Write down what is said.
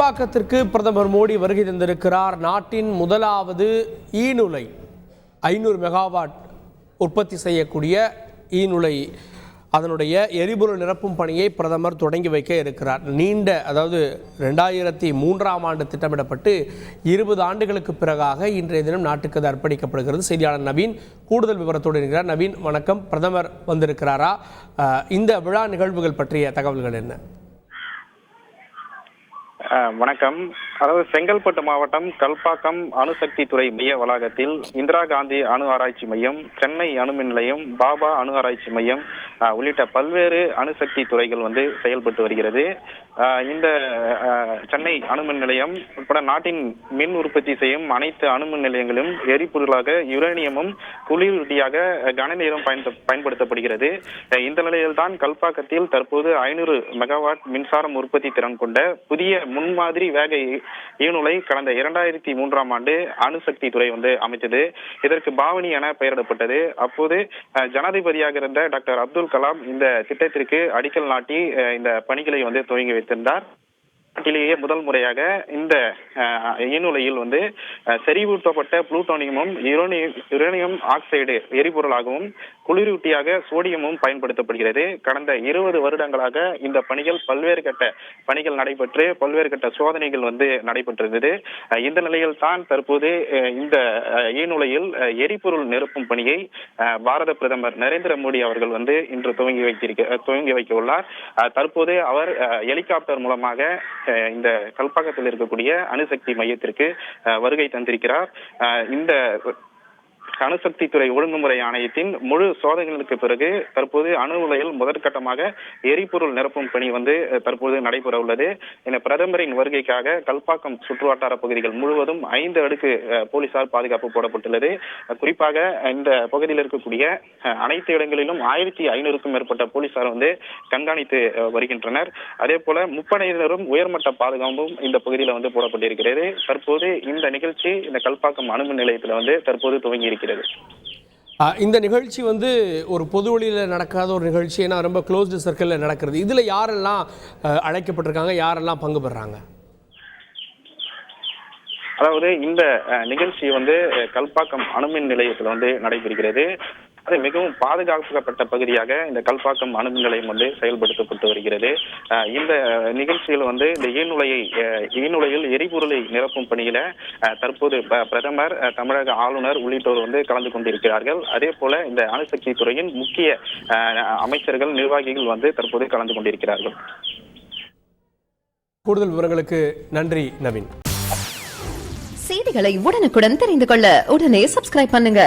கல்பாக்கத்திற்கு பிரதமர் மோடி வருகை தந்திருக்கிறார். நாட்டின் முதலாவது ஈநுலை 500 மெகாவாட் உற்பத்தி செய்யக்கூடிய ஈநுலை அதனுடைய எரிபொருள் நிரப்பும் பணியை பிரதமர் தொடங்கி வைக்க இருக்கிறார். அதாவது 2003ஆம் ஆண்டு திட்டமிடப்பட்டு 20 ஆண்டுகளுக்கு பிறகாக இன்றைய தினம் நாட்டுக்கு அது அர்ப்பணிக்கப்படுகிறது. செய்தியாளர் நவீன் கூடுதல் விவரத்தோடு இருக்கிறார். நவீன் வணக்கம். பிரதமர் வந்திருக்கிறாரா? இந்த விழா நிகழ்வுகள் பற்றிய தகவல்கள் என்ன? வணக்கம். அதாவது செங்கல்பட்டு மாவட்டம் கல்பாக்கம் அணுசக்தி துறை மைய வளாகத்தில் இந்திரா காந்தி அணு ஆராய்ச்சி மையம், சென்னை அணுமின் நிலையம், பாபா அணு ஆராய்ச்சி மையம் உள்ளிட்ட பல்வேறு அணுசக்தி துறைகள் செயல்பட்டு வருகிறது. இந்த சென்னை அணுமின் நிலையம் உட்பட நாட்டின் மின் உற்பத்தி செய்யும் அனைத்து அணுமின் நிலையங்களும் எரிபொருளாக யுரேனியமும் குளிரூட்டியாக கனநீரம் பயன்படுத்தப்படுகிறது. இந்த நிலையில் தான் கல்பாக்கத்தில் தற்போது 500 மெகாவாட் மின்சாரம் உற்பத்தி திறன் கொண்ட புதிய முன்மாதிரி வேக ஈநுலை கடந்த 2003ஆம் ஆண்டு அணுசக்தி துறை அமைத்தது. இதற்கு பாவனி என பெயரிடப்பட்டது. அப்போது ஜனாதிபதியாக இருந்த டாக்டர் அப்துல் கலாம் இந்த திட்டத்திற்கு அடிக்கல் நாட்டி இந்த பணிகளை துவங்கி வைத்திருந்தார். நாட்டிலேயே முதல் முறையாக இந்த ஈநுலையில் செறிவூட்டப்பட்ட புளூட்டோனியமும் யுரேனியம் ஆக்சைடு எரிபொருளாகவும் குளிரூட்டியாக சோடியமும் பயன்படுத்தப்படுகிறது. கடந்த 20 வருடங்களாக இந்த பணிகள் பல்வேறு கட்ட பணிகள் நடைபெற்று பல்வேறு கட்ட சோதனைகள் நடைபெற்றிருந்தது. இந்த நிலையில் தான் தற்போது இந்த ஈநுலையில் எரிபொருள் நிரப்பும் பணியை பாரத பிரதமர் நரேந்திர மோடி அவர்கள் இன்று துவங்கி வைக்க உள்ளார். தற்போது அவர் ஹெலிகாப்டர் மூலமாக இந்த கல்பாக்கத்தில் இருக்கக்கூடிய அணுசக்தி மையத்திற்கு வருகை தந்திருக்கிறார். இந்த அணுசக்தி துறை ஒழுங்குமுறை ஆணையத்தின் முழு சோதனைகளுக்கு பிறகு தற்போது அணு உலையில் முதற்கட்டமாக எரிபொருள் நிரப்பும் பணி தற்போது நடைபெற உள்ளது. இந்த பிரதமரின் வருகைக்காக கல்பாக்கம் சுற்றுவட்டார பகுதிகள் முழுவதும் 5 அடுக்கு போலீசார் பாதுகாப்பு போடப்பட்டுள்ளது. குறிப்பாக இந்த பகுதியில் இருக்கக்கூடிய அனைத்து இடங்களிலும் 1500க்கும் மேற்பட்ட போலீசார் கண்காணித்து வருகின்றனர். அதே போல முப்படையினரும் உயர்மட்ட பாதுகாப்பும் இந்த பகுதியில் போடப்பட்டிருக்கிறது. தற்போது இந்த நிகழ்ச்சி இந்த கல்பாக்கம் அணுமின் நிலையத்தில் தற்போது துவங்கி இருக்கிறது. இந்த நிகழ்ச்சி ஒரு பொது வழியில் நடக்காத ஒரு நிகழ்ச்சி, ஏன்னா ரொம்ப க்ளோஸ்டு சர்க்கிளில் நடக்கிறது. இதில் யாரெல்லாம் அழைக்கப்பட்டிருக்காங்க, யாரெல்லாம் பங்கு பெறாங்க? அதாவது இந்த நிகழ்ச்சி கல்பாக்கம் அணுமின் நிலையத்தில் நடைபெறுகிறது. அது மிகவும் பாதுகாக்கப்பட்ட பகுதியாக இந்த கல்பாக்கம் அணுமின் நிலையம் செயல்படுத்தப்பட்டு வருகிறது. இந்த நிகழ்ச்சியில் இந்த ஈநுலையில் எரிபொருளை நிரப்பும் பணியில தற்போது பிரதமர், தமிழக ஆளுநர் உள்ளிட்டோர் கலந்து கொண்டிருக்கிறார்கள். அதே போல இந்த அணுசக்தி துறையின் முக்கிய அமைச்சர்கள், நிர்வாகிகள் தற்போது கலந்து கொண்டிருக்கிறார்கள். கூடுதல் விவரங்களுக்கு நன்றி நவீன். செய்திகளை உடனுக்குடன் தெரிந்து கொள்ள உடனே சப்ஸ்கிரைப் பண்ணுங்க.